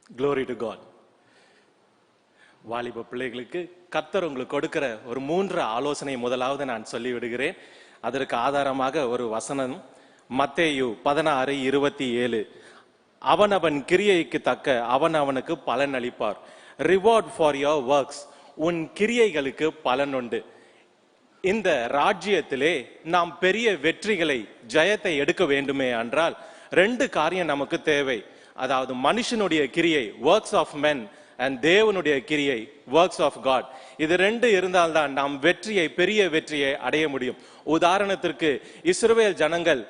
Glory to God. வாலிப பிள்ளைகளுக்கு கர்த்தர் உங்களுக்கு கொடுக்கிற ஒரு 3 ஆலோசனை முதலாவது நான் சொல்லி விடுகிறேன். அதற்கு ஆதாரமாக ஒரு வசனம், மத்தேயு 16:27. அவனவன் கிரியைக்கு தக்க அவனுக்கு பலன் அளிப்பார். Reward for your works. உன் கிரியைகளுக்கு பலன் உண்டு. இந்த ராஜ்யத்திலே நாம் பெரிய வெற்றிகளை, ஜெயத்தை எடுக்க வேண்டுமே என்றால் 2 காரியம் நமக்கு தேவை. அதாவது மனுஷனுடைய கிரியை, ஒர்க்ஸ் ஆஃப் மென், அண்ட் தேவனுடைய கிரியை, ஒர்க்ஸ் ஆஃப் காட். இது 2 இருந்தால்தான் நாம் வெற்றியை, பெரிய வெற்றியை அடைய முடியும். உதாரணத்திற்கு இஸ்ரவேல் ஜனங்கள்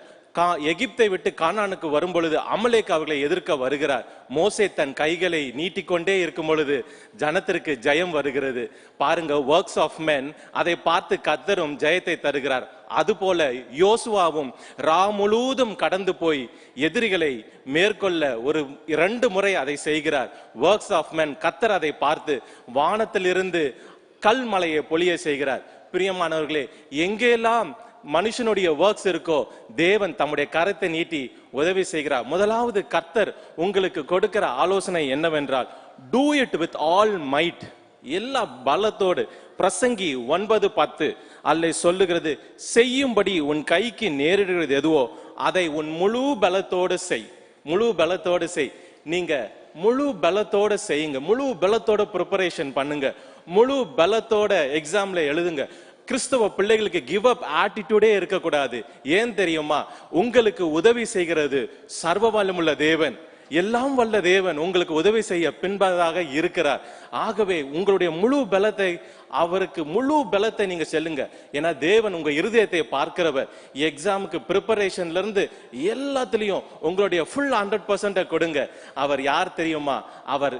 எகிப்தை விட்டு கானானுக்கு வரும் பொழுது அமலேக் அவர்களை எதிர்க்க வருகிறார். மோசே தன் கைகளை நீட்டிக்கொண்டே இருக்கும் பொழுது ஜனத்திற்கு ஜெயம் வருகிறது. பாருங்க, ஒர்க்ஸ் ஆஃப் மென். அதை பார்த்து கர்த்தரும் ஜெயத்தை தருகிறார். அதுபோல யோசுவாவும் முழுவதும் கடந்து போய் எதிரிகளை மேற்கொள்ள ஒரு 2 முறை அதை செய்கிறார். Works of men. கர்த்தர் அதை பார்த்து வானத்திலிருந்து கல் மலையை பொழிய செய்கிறார். பிரியமானவர்களே, எங்கெல்லாம் மனுஷனுடைய ஒர்க்ஸ் இருக்கோ தேவன் தம்முடைய கரத்தை நீட்டி உதவி செய்கிறார். முதலாவது கர்த்தர் உங்களுக்கு கொடுக்கிற ஆலோசனை என்னவென்றால், do it with all might. எல்லா பலத்தோடு. பிரசங்கி 9:10 அல்ல சொல்லுகிறது, செய்யும்படி உன் கைக்கு நேரிடுகிறது எதுவோ அதை உன் முழு பலத்தோடு செய். முழு பலத்தோடு செய். நீங்க முழு பலத்தோட செய்யுங்க. முழு பலத்தோட ப்ரிப்பரேஷன் பண்ணுங்க. முழு பலத்தோட எக்ஸாம்ல எழுதுங்க. கிறிஸ்தவ பிள்ளைகளுக்கு கிவ் அப் ஆட்டிடியூடே இருக்கக்கூடாது. ஏன் தெரியுமா? உங்களுக்கு உதவி செய்கிறது சர்வ வல்லமுள்ள தேவன், எல்லாம் வல்ல தேவன் உங்களுக்கு உதவி செய்ய பின்பதாக இருக்கிறார். ஆகவே உங்களுடைய முழு பலத்தை, அவருக்கு முழு பலத்தை நீங்க செல்லுங்க. ஏன்னா தேவன் உங்க இருதயத்தை பார்க்கிறவர். எக்ஸாமுக்கு ப்ரிப்பரேஷன்ல இருந்து எல்லாத்திலையும் உங்களுடைய ஃபுல் 100% கொடுங்க. அவர் யார் தெரியுமா? அவர்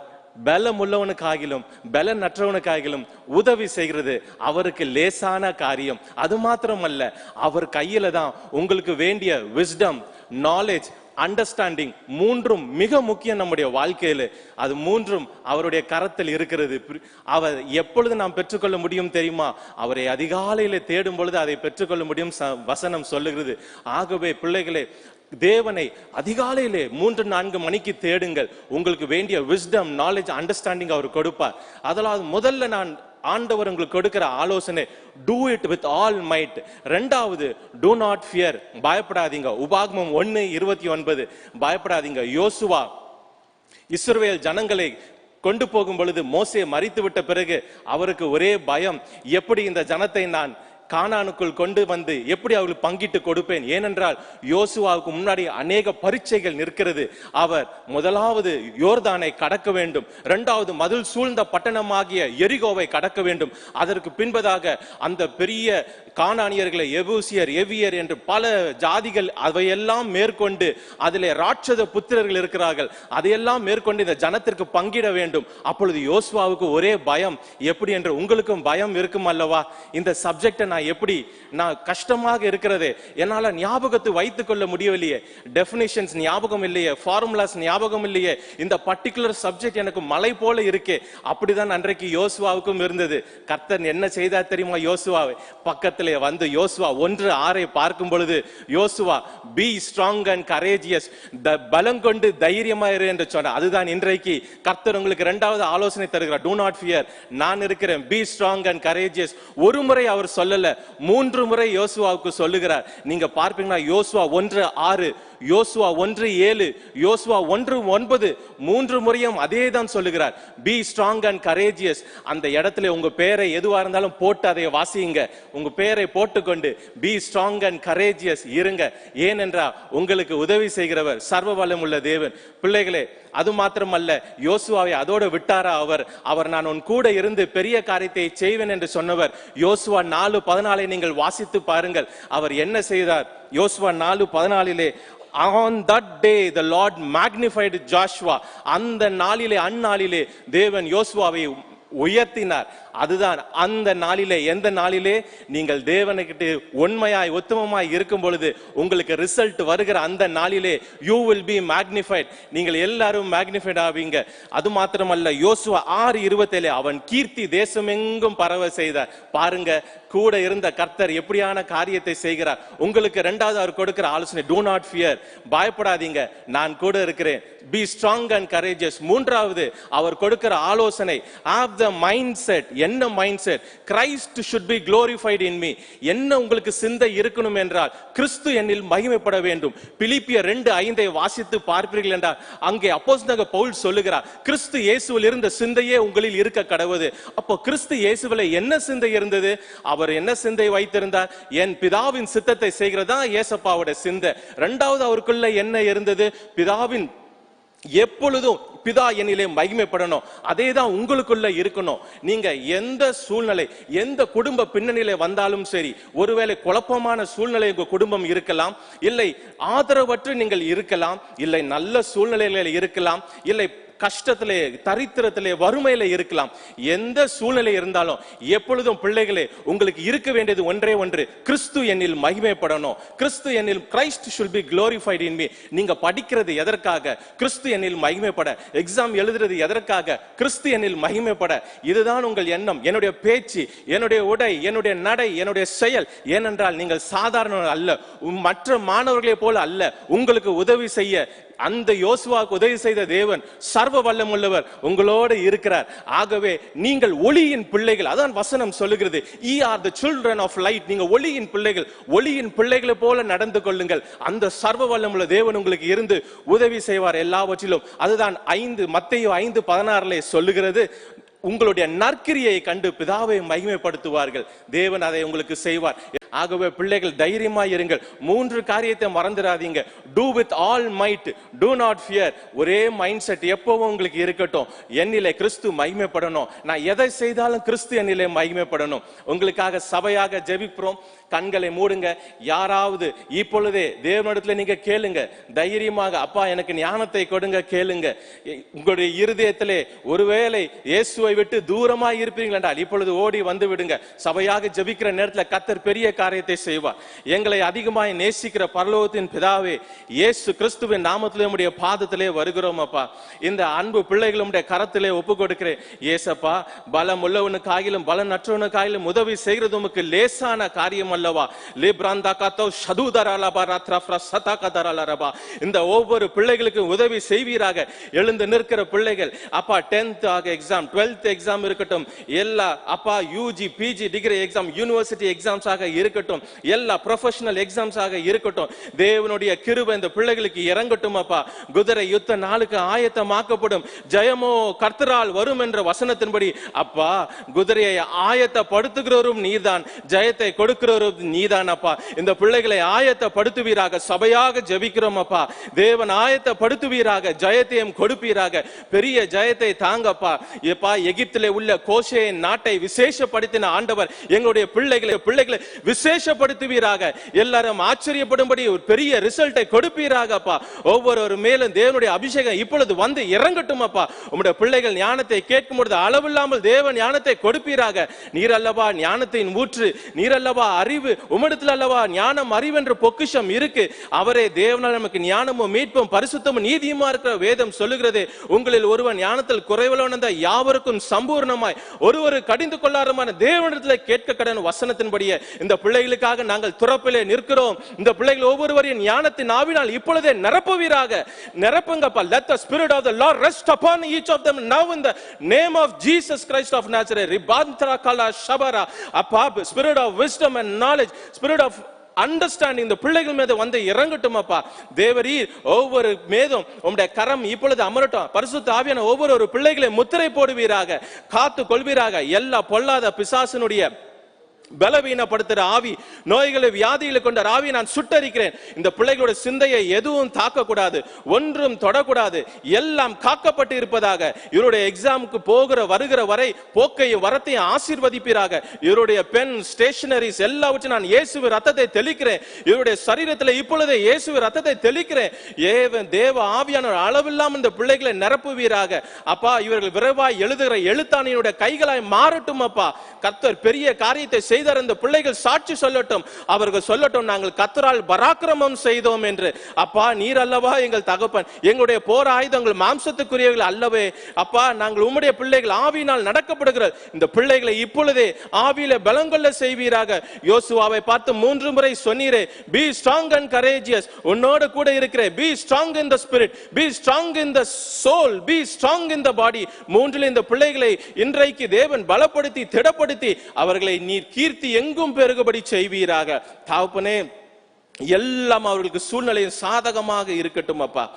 பலம் உள்ளவனுக்காகிலும் பலன் அற்றவனுக்காகிலும் உதவி செய்கிறது அவருக்கு லேசான காரியம். அது மாத்திரமல்ல, அவர் கையில தான் உங்களுக்கு வேண்டிய விஸ்டம், நாலேஜ், அண்டர்ஸ்டாண்டிங் 3 மிக முக்கியம் நம்முடைய வாழ்க்கையில. அது 3 அவருடைய கரத்தில் இருக்கிறது. அவர் எப்பொழுது நாம் பெற்றுக்கொள்ள முடியும் தெரியுமா? அவரை அதிகாலையில தேடும் பொழுது அதை பெற்றுக்கொள்ள முடியும் வசனம் சொல்லுகிறது. ஆகவே பிள்ளைகளே, தேவனை அதிகாலையிலே 3-4 மணிக்கு தேடுங்கள். உங்களுக்கு வேண்டிய விஸ்டம், நாலேஜ், அண்டர்ஸ்டாண்டிங் அவர் கொடுப்பார். அதனால் முதல்ல நான் ஆண்டவர் உங்களுக்கு கொடுக்கிற ஆலோசனை, do it with all might. 2வது, டூ நாட் ஃபியர். பயப்படாதீங்க. உபாகமம் 1:29. பயப்படாதீங்க. யோசுவா இஸ்ரவேல் ஜனங்களை கொண்டு போகும் பொழுது மோசே மரித்து விட்ட பிறகு அவருக்கு ஒரே பயம், எப்படி இந்த ஜனத்தை நான் கானானுக்குள் கொண்டு வந்து எப்படி அவர்களுக்கு பங்கிட்டு கொடுப்பேன். ஏனென்றால் யோசுவாவுக்கு முன்னாடி அநேக பரீட்சைகள் நிற்கிறது. அவர் முதலாவது யோர்தானை கடக்க வேண்டும். 2வது மதில் சூழ்ந்த பட்டணமாகிய எரிகோவை கடக்க வேண்டும். அதற்கு பின்பதாக அந்த பெரிய கானானியர்களை எபூசியர், எவியர் என்று பல ஜாதிகள், அவையெல்லாம் மேற்கொண்டு அதிலே ராட்சத புத்திரர்கள் இருக்கிறார்கள். அதையெல்லாம் மேற்கொண்டு இந்த ஜனத்திற்கு பங்கிட வேண்டும். அப்பொழுது யோசுவாவுக்கு ஒரே பயம். எப்படி என்று உங்களுக்கும் பயம் இருக்கும் அல்லவா? இந்த சப்ஜெக்டை நான் கஷ்டமாக இருக்கிறது, என்னால ஞாபகத்தை வைத்துக் கொள்ள முடியவில்லையே, டெபினிஷன்ஸ் ஞாபகம் இல்லையே, ஃபார்முலாஸ் ஞாபகம் இல்லையே, இந்த பர்டிகுலர் சப்ஜெக்ட் எனக்கு மலை போல இருக்கே. அப்படிதான் அன்றைக்கு யோசுவாவுக்கும் இருந்தது. கர்த்தர் என்ன செய்தார் தெரியுமா? யோசுவாவை பக்கத்திலே வந்து யோசுவா 1:6 பார்க்கும் பொழுது, யோசுவா பி ஸ்ட்ராங் அண்ட் கரேஜியஸ், பலம் கொண்டு தைரியமா இரு என்று சொன்னார். அதுதான் இன்றைக்கு கர்த்தர் உங்களுக்கு 2வது ஆலோசனை தருகிறார். Do not fear. நான் இருக்கிறேன். Be strong and courageous. ஒரு முறை அவர் சொல்லல, 3 முறை யோசுவாவுக்கு சொல்லுகிறார். நீங்க பார்ப்பீங்கன்னா யோசுவா 1:6, யோசுவா 1:7, யோசுவா 1:9, 3 முறையும் அதே தான் சொல்லுகிறார். B strong and courageous. அந்த இடத்துல உங்க பேரை எதுவா இருந்தாலும் போட்டு அதை வாசியுங்க. உங்க பேரை போட்டுக்கொண்டு பி ஸ்ட்ராங் அண்ட் கரேஜியஸ் இருங்க. ஏனென்றா உங்களுக்கு உதவி செய்கிறவர் சர்வ வல்லமுள்ள தேவன். பிள்ளைகளே, அது மாத்திரமல்ல, யோசுவாவை அதோடு விட்டாரா? அவர் நான் உன் கூட இருந்து பெரிய காரியத்தை செய்வேன் என்று சொன்னவர். யோசுவா 4:14 நீங்கள் வாசித்து பாருங்கள். அவர் என்ன செய்தார்? யோசுவா 4:14, on that day the Lord magnified Joshua. அந்த நாளிலே, அந்நாளிலே தேவன் யோசுவாவை உயர்த்தினார். அதுதான் அந்த நாளிலே. எந்த நாளிலே? நீங்கள் தேவனுக்கிட்ட உண்மையாய் உத்தமமாய் இருக்கும் பொழுது உங்களுக்கு ரிசல்ட் வருகிற அந்த நாளிலே you will be magnified. நீங்கள் எல்லாரும் மேக்னிஃபைட் ஆவீங்க. அது மாத்திரமல்ல, யோசுவா 6:27, அவன் கீர்த்தி தேசமெங்கும் பரவ செய்தார். பாருங்க, கூட இருந்த கர்த்தர் எப்படியான காரியத்தை செய்கிறார். உங்களுக்கு இரண்டாவது அவர் கொடுக்கிற ஆலோசனை, do not fear, பயப்படாதீங்க, நான் கூட இருக்கிறேன், be strong and courageous. மூன்றாவது அவர் கொடுக்கிற ஆலோசனை, have the mindset. என்ன mindset? Christ should be glorified in me. என்ன உங்களுக்கு சிந்தை இருக்கணும் என்றால், கிறிஸ்து என்னில் மகிமைப்பட வேண்டும். பிலிப்பியர் 2:5 வாசித்து பார்ப்பீர்கள் என்றால், அங்கே அப்போஸ்தலனாகிய பவுல் சொல்லுகிறார், கிறிஸ்து இயேசுவில் இருந்த சிந்தையே உங்களில் இருக்க கடவுது. அப்போ கிறிஸ்து இயேசுவில் என்ன சிந்தை இருந்தது? அவர் என்ன சிந்தை வைத்திருந்தார்? என் பிதாவின் சித்தத்தை செய்கிறதா இயேசப்பாவுடைய சிந்தை. இரண்டாவது அவருக்குள்ள என்ன இருந்தது? பிதாவின் எப்பொழுதும் பிதா என்னிலே மகிமைப்படணும். அதே தான் உங்களுக்குள்ள இருக்கணும். நீங்க எந்த சூழ்நிலை, எந்த குடும்ப பின்னணியில வந்தாலும் சரி, ஒருவேளை குழப்பமான சூழ்நிலை உங்க குடும்பம் இருக்கலாம், இல்லை ஆதரவற்று நீங்கள் இருக்கலாம், இல்லை நல்ல சூழ்நிலையில இருக்கலாம், இல்லை கஷ்டத்திலே, தரித்திரத்திலே, வறுமையில இருக்கலாம். எந்த சூழ்நிலை இருந்தாலும் எப்பொழுதும் பிள்ளைகளே, உங்களுக்கு இருக்க வேண்டியது ஒன்றே ஒன்று, கிறிஸ்து என்னில் மகிமைப்படணும். கிறிஸ்து என்னில், Christ should be glorified in me. நீங்க படிக்கிறது எதற்காக? கிறிஸ்து என்னில் மகிமைப்பட. எக்ஸாம் எழுதுறது எதற்காக? கிறிஸ்து என்னில் மகிமைப்பட. இதுதான் உங்கள் எண்ணம். என்னுடைய பேச்சு, என்னுடைய உடை, என்னுடைய நடை, என்னுடைய செயல். ஏனென்றால் நீங்கள் சாதாரண அல்ல, மற்ற மாணவர்களைப் போல அல்ல. உங்களுக்கு உதவி செய்ய அந்த யோசுவாவுக்கு உதவி செய்த தேவன் சர்வ வல்லமுள்ளவர் உங்களோடு இருக்கிறார். ஆகவே நீங்கள் ஒளியின் பிள்ளைகள். அதான் வசனம் சொல்லுகிறது, ye are the children of light. நீங்க ஒளியின் பிள்ளைகள். ஒளியின் பிள்ளைகளை போல நடந்து கொள்ளுங்கள். அந்த சர்வ வல்லமுள்ள தேவன் உங்களுக்கு இருந்து உதவி செய்வார் எல்லாவற்றிலும். அதுதான் மத்தேயு 5:16 சொல்லுகிறது, உங்களுடைய நற்கிரியை கண்டு பிதாவை மகிமைப்படுத்துவார்கள். தேவன் அதை உங்களுக்கு செய்வார். ஆகவே பிள்ளைகள் தைரியமாய் இருங்கள். 3 காரியத்தை மறந்துடாதீங்க. do with all might, do not fear. ஒரே மைண்ட் செட் எப்பவும் உங்களுக்கு இருக்கட்டும், என்னிலே கிறிஸ்து மகிமைப்படணும். நான் எதை செய்தாலும் கிறிஸ்து என்னிலே மகிமைப்படணும். உங்களுக்காக சபையாக ஜெபிக்கிறோம். கண்களை மூடுங்க. யாராவது இப்பொழுதே தேவனிடத்துல நீங்க கேளுங்க, தைரியமாக, அப்பா எனக்கு ஞானத்தை கொடுங்க, கேளுங்க. உங்களுடைய இருதயத்திலே ஒருவேளை இயேசுவை விட்டு தூரமாய் இருப்பீர்கள் என்றால் இப்பொழுது ஓடி வந்து விடுங்க. சபையாக ஜெபிக்கிற நேரத்தில் கர்த்தர் பெரிய காரியத்தை செய்வார். எங்களை அதிகமாய் நேசிக்கிற பரலோகத்தின் பிதாவே, இயேசு கிறிஸ்துவின் நாமத்திலே உம்முடைய பாதத்திலே வருகிறோம் அப்பா. இந்த அன்பு பிள்ளைகளுடைய கரத்திலே ஒப்பு கொடுக்கிறேன். ஏசப்பா, பலம் உள்ளவனுக்காயிலும் பலனற்றவனுக்காயிலும் உதவி செய்கிறது உமக்கு லேசான காரியம் அல்லவா? இந்த ஒவ்வொரு பிள்ளைகளுக்கு உதவி செய்வீராக. எழுந்து நிற்கிற பிள்ளைகள் அப்பா, 10th எக்ஸாம், 12th எக்ஸாம் இருக்கட்டும், எல்லா அப்பா UG PG degree exam, university exams ஆக இருக்கட்டும், எல்லா ப்ரொஃபஷனல் எக்ஸாம்ஸ் ஆக இருக்கட்டும், தேவனுடைய கிருபை இந்த பிள்ளைகளுக்கு இறங்கட்டும் அப்பா. குதிரை யுத்த நாளுக்கு ஆயத்தமாக்கப்படும், ஜெயமோ கர்த்தரால் வரும் என்ற வசனத்தின்படி அப்பா, குதிரையை ஆயத்தப்படுத்துகிறவரும் நீதான், ஜெயத்தை கொடுக்கிறவரும் நீதான் அப்பா. இந்த பிள்ளைகளை ஆயத்தப்படுத்துவீராக. சபையாக ஜெபிக்கிறோம் அப்பா. தேவன் ஆயத்தப்படுத்துவீராக, ஜெயத்தையும் கொடுப்பீராக. பெரிய ஜெயத்தை தாங்கப்பா. எப்பா, எகிப்திலே உள்ள கோஷேயின் நாட்டை விசேஷப்படுத்தின ஆண்டவர் எங்களுடைய பிள்ளைகளை விசேஷப்படுத்துவீராக. எல்லாரும் ஆச்சரியப்படும்படி ஒரு பெரிய ரிசல்ட்டை கொடுப்பீராக அப்பா. ஒவ்வொரு மேலும் தேவனுடைய அபிஷேகம் இப்பொழுது வந்து இறங்கட்டும் அப்பா. உம்முடைய பிள்ளைகள் ஞானத்தை கேட்கும் பொழுது அளவில்லாமல் தேவன் ஞானத்தை கொடுப்பீராக. நீர் அல்லவா ஞானத்தின் ஊற்று, நீர் அல்லவா அறிவு, உம்மிடத்தில் அல்லவா ஞானம், அறிவு என்ற பொக்கிஷம் இருக்கு. அவரே தேவனால் நமக்கு ஞானமும் மீட்பும் பரிசுத்தமும் நீதியுமா இருக்கிற வேதம் சொல்லுகிறது. உங்களில் ஒருவன் ஞானத்தில் குறைவுள்ளவன் யாவருக்கும் சம்பூர்ணமாய் ஒருவர் கடிந்து கொள்ளாதமான தேவனிடத்தில் கேட்க கடன் வசனத்தின்படியே இந்த பிள்ளைகளுக்காக நாங்கள் துறப்பிலே நிற்கிறோம். இந்த பிள்ளைகள் ஒவ்வொருவரையும் ஞானத்தின் ஆவினால் இப்பொழுதே நிரப்புவீராக. நிரப்புங்கப்பா. Let the spirit of the Lord rest upon each of them now in the name of Jesus Christ of Nazareth. Ribantra kala shabara appa, spirit of wisdom and knowledge, spirit of understanding இந்த பிள்ளைகள் மீது வந்து இறங்கட்டும் அப்பா. தேவரீர் ஒவ்வொரு மேதும் உம்முடைய கரம் இப்பொழுது அமரட்டும். பரிசுத்த ஆவியான ஒவ்வொரு பிள்ளைகளை முத்திரை போடுவீராக, காத்து கொள்வீராக. எல்லா பொல்லாத பிசாசினுடைய பலவீனப்படுத்துற ஆவி, நோய்களை வியாதிகளை கொண்ட ஆவி நான் சுட்டரிக்கிறேன். இந்த பிள்ளைகளுடைய சிந்தையை எதுவும் தாக்கக்கூடாது, ஒன்றும் தொடக்கூடாது, எல்லாம் காக்கப்பட்டு இருப்பதாக. இவருடைய எக்ஸாமுக்கு போகிற வருகிற வரை போக்கையும் வரத்தையும் ஆசீர்வதிப்பீராக. இவருடைய பென் ஸ்டேஷனரிஸ் எல்லாவற்றையும் நான் இயேசுவின் ரத்தத்தை தெளிக்கிறேன். இவருடைய சரீரத்தில் இப்பொழுதே இயேசுவின் ரத்தத்தை தெளிக்கிறேன். தேவ ஆவியான அளவில்லாமல் இந்த பிள்ளைகளை நிரப்புவீராக அப்பா. இவர்கள் விரைவாய் எழுதுகிற எழுத்தாணியுடைய கைகளாய் மாறட்டும் அப்பா. கர்த்தர் பெரிய காரியத்தை செய்து செய்தார். இந்த பிள்ளைகள் சாட்சி சொல்லட்டும். அவர்கள் சொல்லட்டும், நாங்கள் கர்த்தரால் பராக்கிரமம் செய்தோம் என்று. அப்பா, நீர் அல்லவா எங்கள் தகப்பன், எங்களுடைய போர் ஆயுதங்கள் மாம்சத்துக்குரியவர்கள் அல்லவே. அப்பா, நாங்கள் உம்முடைய பிள்ளைகள், ஆவியினால் நடக்கப்படுகிற இந்த பிள்ளைகளை இப்பொழுதே ஆவியில பலங்கொள்ள செய்வீராக. யோசுவாவை பார்த்து 3 முறை சொன்னீரே, be strong and courageous. உன்னோடு கூட இருக்கிற, be strong in the spirit, be strong in the soul, be strong in the body. மூன்றில் இந்த பிள்ளைகளை இன்றைக்கு தேவன் பலப்படுத்தி திடப்படுத்தி அவர்களை நீர் கீர்த்தி எங்கும் பெருகும்படி செய்வீராக. தகப்பனே, எல்லாம் அவர்களுக்கு சூழ்நிலையும் சாதகமாக இருக்கட்டும். அப்பா,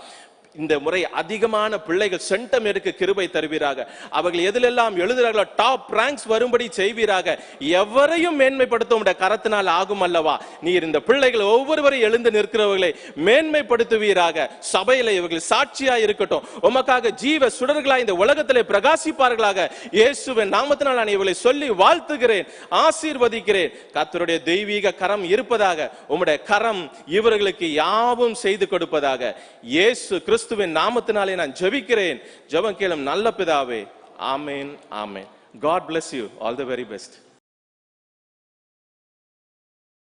இந்த முறை அதிகமான பிள்ளைகள் சென்டம் எடுக்க கிருபை தருவீராக. அவர்கள் எதிலெல்லாம் எழுதுகிறார்களோ டாப் ரேங்க்ஸ் வரும்படி செய்வீராக. எவரையும் மேன்மைப்படுத்த உடைய கரத்தினால் ஆகும் அல்லவா. நீர் இந்த பிள்ளைகள் ஒவ்வொருவரையும் எழுந்து நிற்கிறவர்களை மேன்மைப்படுத்துவீராக. சபையில இவர்கள் சாட்சியாய் இருக்கட்டும். உமக்காக ஜீவ சுடர்களாய் இந்த உலகத்திலே பிரகாசிப்பார்களாக. இயேசுவின் நாமத்தினால் நான் இவர்களை சொல்லி வாழ்த்துகிறேன், ஆசீர்வதிக்கிறேன். கர்த்தருடைய தெய்வீக கரம் இருப்பதாக. உம்முடைய கரம் இவர்களுக்கு யாவும் செய்து கொடுப்பதாக. இயேசு கிறிஸ்துவின் நாமத்தினாலே நான் ஜெபிக்கிறேன். ஜெபம் கேளும் நல்ல பிதாவே. ஆமென், ஆமென். God bless you. All the very best.